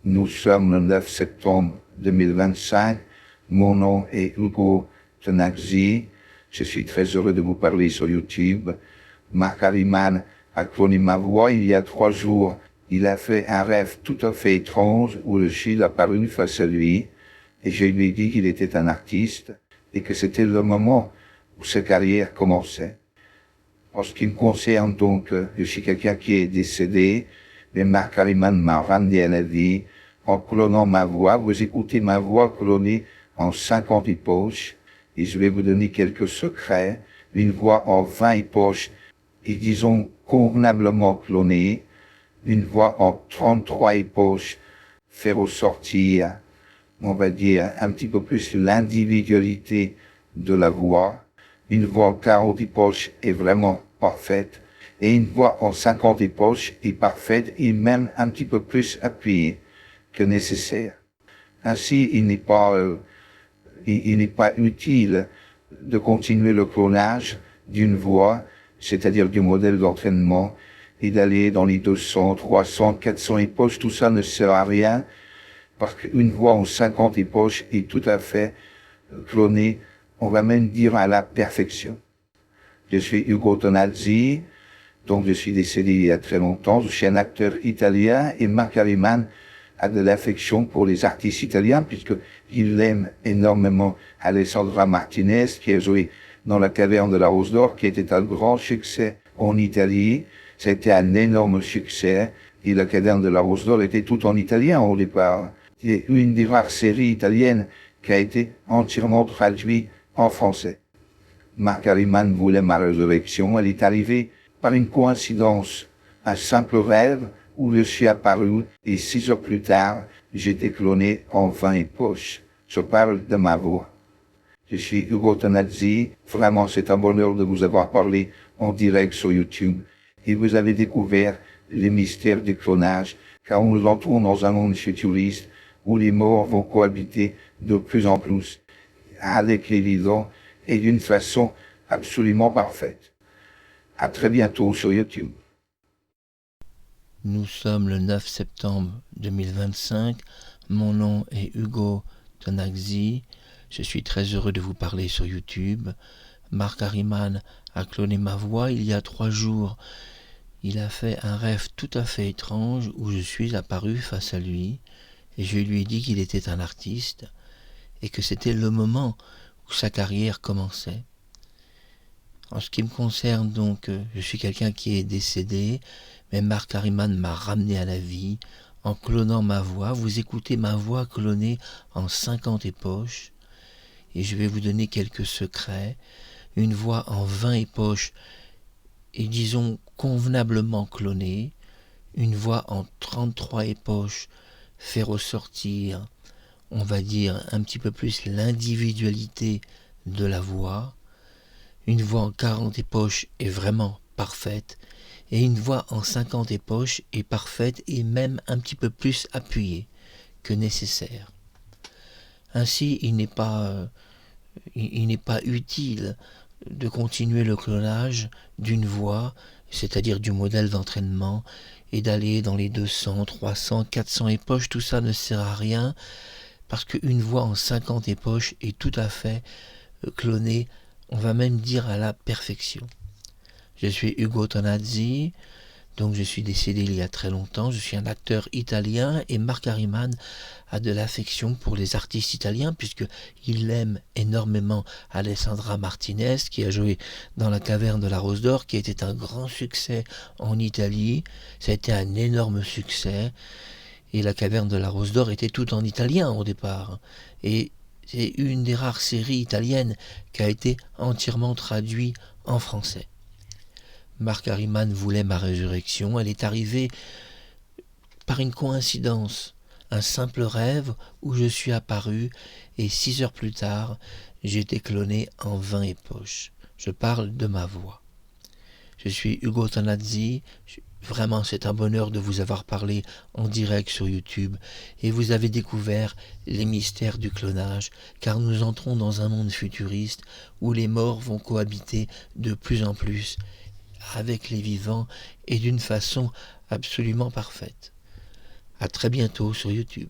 Nous sommes le 9 septembre 2025. Mon nom est Hugo Tenagzi. Je suis très heureux de vous parler sur YouTube. Marc Harriman a cloné ma voix il y a 3 jours. Il a fait un rêve tout à fait étrange où le Chili apparut face à lui et je lui ai dit qu'il était un artiste et que c'était le moment où sa carrière commençait. En ce qui me concerne donc, je suis quelqu'un qui est décédé, mais Marc Harriman m'a ramené à la vie en clonant ma voix. Vous écoutez ma voix clonée en 50 époches et je vais vous donner quelques secrets. Une voix en 20 époches et disons convenablement clonée. Une voix en 33 époches fait ressortir, on va dire, un petit peu plus l'individualité de la voix. Une voix en 40 époches est vraiment parfaite. Et une voix en 50 époches est parfaite et même un petit peu plus appuyée que nécessaire. Ainsi, il n'est pas utile de continuer le clonage d'une voix, c'est-à-dire du modèle d'entraînement, et d'aller dans les 200, 300, 400 époches. Tout ça ne sert à rien, parce qu'une voix en 50 époches est tout à fait clonée, on va même dire à la perfection. Je suis Ugo Tonazzi, donc je suis décédé il y a très longtemps. Je suis un acteur italien et Marc Harriman a de l'affection pour les artistes italiens puisqu'il aime énormément Alessandra Martinez qui a joué dans La Caverne de la Rose d'Or, qui était un grand succès en Italie. C'était un énorme succès et La Caverne de la Rose d'Or était tout en italien au départ. C'est une des rares séries italiennes qui a été entièrement traduite en français. Marc Harriman voulait ma résurrection. Elle est arrivée par une coïncidence, un simple rêve où je suis apparu et 6 heures plus tard, j'étais cloné en 20 époches. Je parle de ma voix. Je suis Ugo Tonazzi. Vraiment, c'est un bonheur de vous avoir parlé en direct sur YouTube. Et vous avez découvert les mystères du clonage, car on nous entoure dans un monde futuriste où les morts vont cohabiter de plus en plus avec les vivants et d'une façon absolument parfaite. À très bientôt sur YouTube. Nous sommes le 9 septembre 2025. Mon nom est Hugo Tonagzi. Je suis très heureux de vous parler sur YouTube. Marc Harriman a cloné ma voix il y a 3 jours. Il a fait un rêve tout à fait étrange où je suis apparu face à lui et je lui ai dit qu'il était un artiste et que c'était le moment où sa carrière commençait. En ce qui me concerne donc, je suis quelqu'un qui est décédé, mais Marc Harriman m'a ramené à la vie en clonant ma voix. Vous écoutez ma voix clonée en 50 époches et je vais vous donner quelques secrets. Une voix en 20 époches et disons convenablement clonée. Une voix en 33 époches fait ressortir, on va dire, un petit peu plus l'individualité de la voix. Une voix en 40 époches est vraiment parfaite et une voix en 50 époches est parfaite et même un petit peu plus appuyée que nécessaire. Ainsi, il n'est pas utile de continuer le clonage d'une voix, c'est-à-dire du modèle d'entraînement, et d'aller dans les 200, 300, 400 époches. Tout ça ne sert à rien parce qu'une voix en 50 époches est tout à fait clonée, on va même dire à la perfection. Je suis Ugo Tonazzi, donc je suis décédé il y a très longtemps, je suis un acteur italien et Marc Harriman a de l'affection pour les artistes italiens puisqu'il aime énormément Alessandra Martinez qui a joué dans La Caverne de la Rose d'Or, qui était un grand succès en Italie. Ça a été un énorme succès et La Caverne de la Rose d'Or était tout en italien au départ. Et c'est une des rares séries italiennes qui a été entièrement traduite en français. Marc Harriman voulait ma résurrection. Elle est arrivée par une coïncidence, un simple rêve où je suis apparu et 6 heures plus tard, j'étais cloné en 20 époches. Je parle de ma voix. Je suis Ugo Tonazzi. Vraiment, c'est un bonheur de vous avoir parlé en direct sur YouTube et vous avez découvert les mystères du clonage, car nous entrons dans un monde futuriste où les morts vont cohabiter de plus en plus avec les vivants et d'une façon absolument parfaite. À très bientôt sur YouTube.